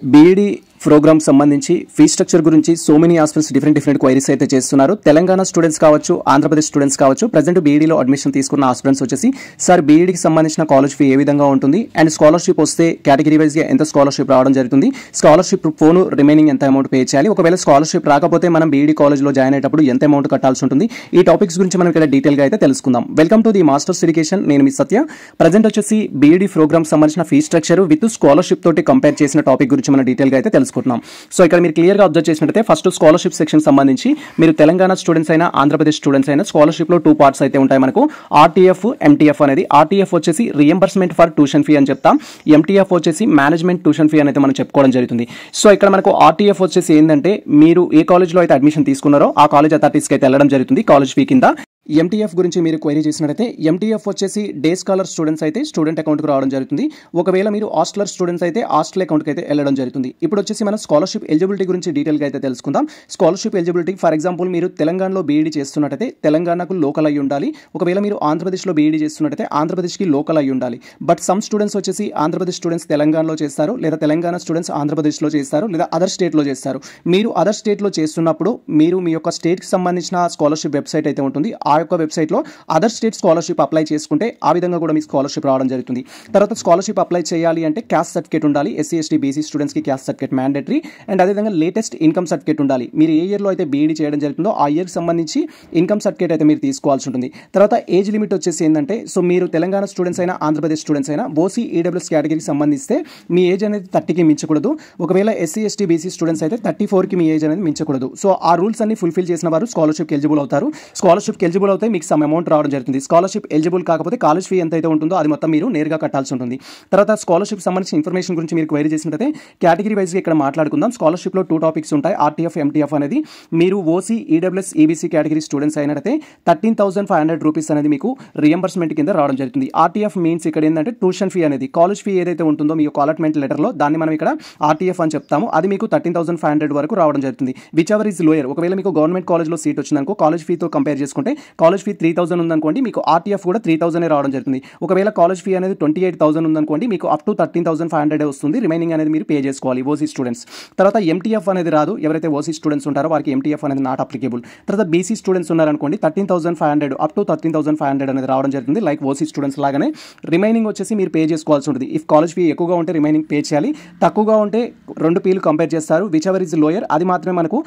B Ed programme సంబంధించి fee structure గురించి so many aspirants different queries అయితే చేస్తున్నారు. తెలంగాణ స్టూడెంట్స్ కావచ్చు, ఆంధ్రప్రదేశ్ స్టూడెంట్స్ కావచ్చు. ప్రజెంట్ బీఈడీలో అడ్మిషన్ తీసుకున్న ఆస్పిరెంట్స్ వచ్చేసి సార్ బీఈడీకి సంబంధించిన కాలేజ్ ఫీ ఏ విధంగా ఉంటుంది అండ్ స్కాలర్షిప్ వస్తే కేటగిరీ వైజ్గా ఎంత స్కాలర్షిప్ రావడం జరుగుతుంది, స్కాలర్షిప్ పోను రిమైనింగ్ ఎంత అమౌంట్ పే చేయాలి, ఒకవేళ స్కాలర్షిప్ రాకపోతే మనం బీఈడీ కాలేజ్లో జాయిన్ అయ్యేటప్పుడు ఎంత అమౌంట్ కట్టాల్సి ఉంటుంది, ఈ టాపిక్స్ గురించి మనం ఇక్కడ డీటెయిల్గా అయితే తెలుసుకుందాం. Welcome to the masters education. నేను మీ సత్య. ప్రజెంట్ వచ్చేసి బీఈడీ ప్రోగ్రామ్ సంబంధించిన ఫీ స్ట్రక్చర్ విత్ స్కాలర్షిప్ తోటి కంపేర్ చేసిన టాపిక్ గురించి మనం డీటెయిల్గా అయితే తెలుసుకుంటున్నాం. సో ఇక్కడ మీరు క్లియర్గా అబ్జర్వ్ చేసినట్లయితే ఫస్ట్ స్కాలర్షిప్ సెక్షన్ సంబంధించి మీరు తెలంగాణ స్టూడెంట్స్ అయినా ఆంధ్రప్రదేశ్ స్టూడెంట్స్ అయినా స్కాలర్షిప్లో 2 పార్ట్స్ అయితే ఉంటాయి మనకు. ఆర్టీఎఫ్, ఎంటీఎఫ్ అనేది. ఆర్టీఎఫ్ వచ్చేసి రియంబర్స్మెంట్ ఫర్ ట్యూషన్ ఫీ అని చెప్తాం. ఎంటీఎఫ్ వచ్చేసి మేనేజ్మెంట్ ట్యూషన్ ఫీ అనేది మనం చెప్పుకోవడం జరుగుతుంది. సో ఇక్కడ మనకు ఆర్టీఎఫ్ వచ్చేసి ఏంటంటే మీరు ఏ కాలేజ్లో అయితే అడ్మిషన్ తీసుకున్నారో ఆ కాలేజ్ అథారిటీస్కి అయితే వెళ్ళడం జరుగుతుంది కాలేజ్ ఫీ కింద. ఎంటీఎఫ్ గురించి మీరు క్వైరీ చేసినట్లయితే ఎంటీఎఫ్ వచ్చేసి డే స్కాలర్ స్టూడెంట్స్ అయితే స్టూడెంట్ అకౌంట్కి రావడం జరుగుతుంది. ఒకవేళ మీరు హాస్టలర్ స్టూడెంట్స్ అయితే హాస్టల్ అకౌంట్కి అయితే వెళ్ళడం జరుగుతుంది. ఇప్పుడు వచ్చేసి మనం స్కాలర్షిప్ ఎలిజిబిలిటీ గురించి డీటెయిల్గా అయితే తెలుసుకుందాం. స్కాలర్షిప్ ఎలిజిబిలిటీ ఫర్ ఎగ్జాంపుల్ మీరు తెలంగాణలో బీఈడీ చేస్తున్నట్టయితే తెలంగాణకు లోకల్ అయ్యి ఉండాలి. ఒకవేళ మీరు ఆంధ్రప్రదేశ్లో బీఈడీ చేస్తున్నట్టయితే ఆంధ్రప్రదేశ్కి లోకల్ అయ్యి ఉండాలి. బట్ సమ్ స్టూడెంట్స్ వచ్చేసి ఆంధ్రప్రదేశ్ స్టూడెంట్స్ తెలంగాణలో చేస్తారు, లేదా తెలంగాణ స్టూడెంట్స్ ఆంధ్రప్రదేశ్లో చేస్తారు, లేదా అదర్ స్టేట్లో చేస్తారు. మీరు అదర్ స్టేట్లో చేస్తున్నప్పుడు మీరు మీ యొక్క స్టేట్కి సంబంధించిన స్కాలర్షిప్ వెబ్సైట్ అయితే ఉంటుంది. ఆ యొక్క వెబ్సైట్లో అదర్ స్టేట్ స్కాలర్షిప్ అప్లై చేసుకుంటే ఆ విధంగా కూడా మీకు స్కాలర్షిప్ రావడం జరుగుతుంది. తర్వాత స్కాలర్షిప్ అప్లై చేయాలి అంటే క్యాస్ట్ సర్టిఫికేట్ ఉండాలి. ఎస్సీ ఎస్టీ బీసీ స్టూడెంట్స్కి క్యాస్ట్ సర్టిఫికేట్ మ్యాండేటరీ. అండ్ అదేవిధంగా లేటెస్ట్ ఇన్కమ్ సర్టిఫికేట్ ఉండాలి. మీరు ఏ ఇయర్లో అయితే బీఈడీ చేయడం జరుగుతుందో ఆ ఇయర్కి సంబంధించి ఇన్కమ్ సర్టిఫికేట్ అయితే మీరు తీసుకోవాల్సి ఉంటుంది. తర్వాత ఏజ్ లిమిట్ వచ్చేసి ఏంటంటే సో మీరు తెలంగాణ స్టూడెంట్స్ అయినా ఆంధ్రప్రదేశ్ స్టూడెంట్స్ అయినా ఓసీ ఈడబ్ల్యూఎస్ కేటగిరీకి సంబంధిస్తే మీ ఏజ్ అనేది 30కి మించకూడదు. ఒకవేళ ఎస్సీ ఎస్టీ బీసీ స్టూడెంట్స్ అయితే 34కి మీ ఏజ్ అనేది మించకూడదు. సో ఆ రూల్స్ అన్ని ఫుల్ఫిల్ చేసిన వారు స్కాలర్షిప్ ఎలిజిబుల్ అవుతారు. స్కాలర్షిప్ ఎలిజిబుల్ అవుతే మీకు సమ్ అమౌంట్ రావడం జరుగుతుంది. స్కాలర్షిప్ ఎలిజిబుల్ కాకపోతే కాలేజ్ ఫీ ఎంతైతే ఉంటుందో అది మొత్తం మీరు నేరుగా కట్టాల్సి ఉంటుంది. తర్వాత స్కాలర్షిప్ సంబంధించిన ఇన్ఫర్మేషన్ గురించి మీరు క్వైరీ చేసినట్లయితే కేటగిరీ వైజ్గా ఇక్కడ మాట్లాడుకుందాం. స్కాలర్షిప్లో 2 టాపిక్స్ ఉంటాయి, ఆర్టీఎఫ్, ఎంటీఎఫ్ అనేది. మీరు OC EWS EBC category students అయినట్లయితే 13,500 రూపీస్ అనేది మీకు రియంబర్స్మెంట్ కింద రావడం జరుగుతుంది. ఆర్టీఎఫ్ మీన్స్ ఇక్కడ ఏంటంటే ట్యూషన్ ఫీ అనేది కాలేజ్ ఫీ ఏదైతే ఉంటుందో మీ యొక్క అలాట్మెంట్ లెటర్లో దాన్ని మనం ఇక్కడ ఆర్టీఎఫ్ అని చెప్తాము. అది మీకు 13,500 వరకు రావడం జరుగుతుంది. Which ever is lower. ఒకవేళ మీకు గవర్నమెంట్ కాలేజ్లో సీట్ వచ్చిందనుకో కాలేజ్ ఫీతో కంపేర్ చేసుకుంటే కాలేజ్ ఫీ 3,000 ఉందనుకోండి మీకు ఆర్టీఎఫ్ కూడా 3,000 రావడం జరుగుతుంది. ఒకవేళ కాలేజ్ ఫీ అనేది 28,000 ఉందనుకోండి మీకు అప్ టు 13,500 వస్తుంది. రిమైనింగ్ అనేది మీరు పే చేసుకోవాలి ఓసీ స్టూడెంట్స్. తర్వాత ఎంటీఎఫ్ అనేది రాదు. ఎవరైతే ఓసీ స్టూడెంట్స్ ఉంటారో వారికి ఎంటీఎఫ్ అనేది నాట్ అప్లికేబుల్. తర్వాత బీసీ స్టూడెంట్స్ ఉన్నారనుకోండి 13,500 అప్ టు 13,500 అనేది రావడం జరుగుతుంది. లైక్ ఓసీ స్టూడెంట్స్ లాగానే రిమైనింగ్ వచ్చేసి మీరు పే చేసుకోవాల్సి ఉంటుంది. ఇఫ్ కాలేజ్ ఫీ ఎక్కువగా ఉంటే రిమైనింగ్ పే చేయాలి, తక్కువగా ఉంటే 2 పీలు కంపేర్ చేస్తారు. విచ్ ఎవర్ ఇస్ లోయర్ అది మాత్రమే మనకు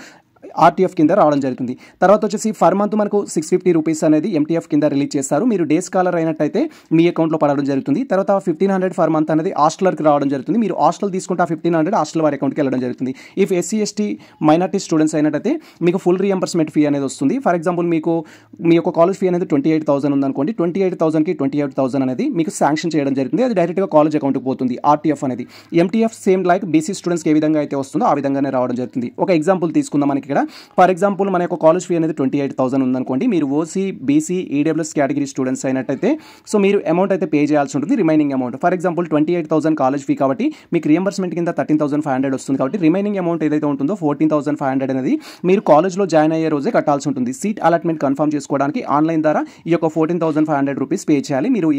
ఆర్టీఎఫ్ కింద రావడం జరుగుతుంది. తర్వాత వచ్చేసి ఫర్ మంత్ మనకు 650 రూపీస్ అనేది ఎంటీఎఫ్ కింద రిలీజ్ చేస్తారు. మీరు డే స్కాలర్ అయినట్టయితే మీ అకౌంట్లో పడడం జరుగుతుంది. తర్వాత 1,500 ఫర్ మంత్ అనేది హాస్టలర్కి రావడం జరుగుతుంది. మీరు హాస్టల్ తీసుకుంటే 1,500 హాస్టల్ వారి అకౌంట్కి వెళ్ళడం జరుగుతుంది. If SC ST minority students అయినట్టయితే మీకు ఫుల్ రియంబర్స్మెంట్ ఫీ అనేది వస్తుంది. ఫర్ ఎగ్జాంపుల్ మీకు మీ యొక్క కాలేజ్ ఫీ అనేది 28,000 ఉందనుకోండి, 28,000కి 28,000 అనేది మీకు శాంక్షన్ చేయడం జరుగుతుంది. అది డైరెక్ట్గా కాలేజ్ అకౌంట్కి పోతుంది ఆర్టీఎఫ్ అనేది. ఎంటీఎఫ్ సేమ్ లైక్ బీసీ స్టూడెంట్స్కి ఏ విధంగా అయితే వస్తుందో ఆ విధంగానే రావడం జరుగుతుంది. ఒక ఎగ్జాంపుల్ తీసుకుందాం మనకి ఇక్కడ. ఫర్ ఎగ్జాంపుల్ మన యొక్క కాలేజ్ ఫీ అనేది 28,000 ఉందనుకోండి, మీరు OC BC EWS category students అయినట్టయితే సో మీరు అమౌంట్ అయితే పే చేయాల్సి ఉంటుంది. Remaining amount for example 28,000 college fee కాబట్టి మీకు రియంబర్స్మెంట్ కింద 13,500 వస్తుంది. కాబట్టి రిమైనింగ్ అమౌంట్ ఏదైతే ఉంటుందో 14,500 అనేది మీరు కాలేజ్లో జాయిన్ అయ్యే రోజే కట్టాల్సి ఉంటుంది. సీట్ అలాట్మెంట్ కన్ఫర్మ్ చేసుకోవడానికి ఆన్లైన్ ద్వారా ఈ యొక్క 14,500 రూపీస్ పే చేయాలి. మీరు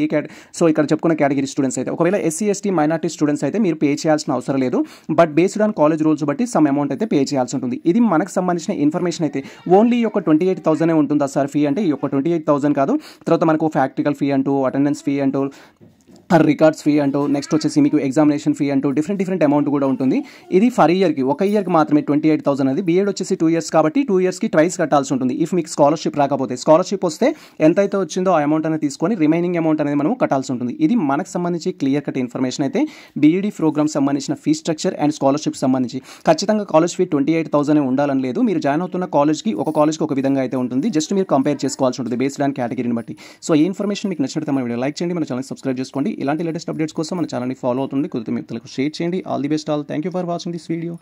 సో ఇక్కడ చెప్పుకున్న కేటగిరీ స్టూడెంట్స్ అయితే. ఒకవేళ ఎస్సీ ఎస్టీ మైనార్టీ స్టూడెంట్స్ అయితే మీరు పే చేయాల్సిన అవసరం లేదు. But based on college rules బట్టి సమ్ అమౌంట్ అయితే పే చేయాల్సి ఉంటుంది. ఇది మనకు సంబంధించిన ఇన్ఫర్మేషన్ అయితే. ఓన్లీ ఈ యొక్క 28,000 ఉంటుందా సార్ ఫీ అంటే ఈ యొక్క 28,000 కాదు. తర్వాత మనకు ఫ్యాక్టికల్ ఫీ అంటూ, అటెండెన్స్ ఫీ అంటూ, రికార్డ్స్ ఫీ అంటూ, నెక్స్ట్ వచ్చేసి మీకు ఎగ్జామినేషన్ ఫీ అంటూ డిఫరెంట్ అమౌంట్ కూడా ఉంటుంది. ఇది ఫర్ ఇయర్కి ఒక ఇయర్కి మాత్రమే 28,000 అనేది. బీఎడ్ వచ్చేసి 2 ఇయర్స్ కాబట్టి 2 ఇయర్స్కి ట్వైస్ కట్టాల్సి ఉంటుంది. ఇఫ్ మీకు స్కాలర్షిప్ రాకపోతే స్కాలర్షిప్ వస్తే ఎంతైతే వచ్చిందో ఆ అమౌంట్ అనేది తీసుకొని రిమైనింగ్ అమౌంట్ అనేది మనం కట్టాల్సి ఉంటుంది. ఇది మనకు సంబంధించి క్లియర్ కట్ ఇన్ఫర్మేషన్ అయితే బీఈడీ ప్రోగ్రామ్ సంబంధించిన ఫీ స్ట్రక్చర్ అండ్ స్కాలర్షిప్ సంబంధించి. ఖచ్చితంగా కాలేజ్ ఫీ 28,000 ఉండాలని లేదు. మీరు జాయిన్ అవుతున్న కాలేజ్కి ఒక విధంగా అయితే ఉంటుంది. జస్ట్ మీరు కంపేర్ చేసుకోవాల్సి ఉంటుంది బేస్డ్ ఆన్ కేటగిరీని బట్టి. సో ఈ ఇన్ఫర్మేషన్ మీకు నచ్చినట్లయితే మన వీడియో లైక్ చేయండి, మన ఛానల్ సబ్స్క్రైబ్ చేసుకోండి. ఇలాంటి లేటెస్ట్ అప్డేట్స్ కోసం మన ఛానల్ని ఫాలో అవుతుంది. కుదిరితే మిత్రులకు షేర్ చేయండి. All the best all. Thank you for watching this video.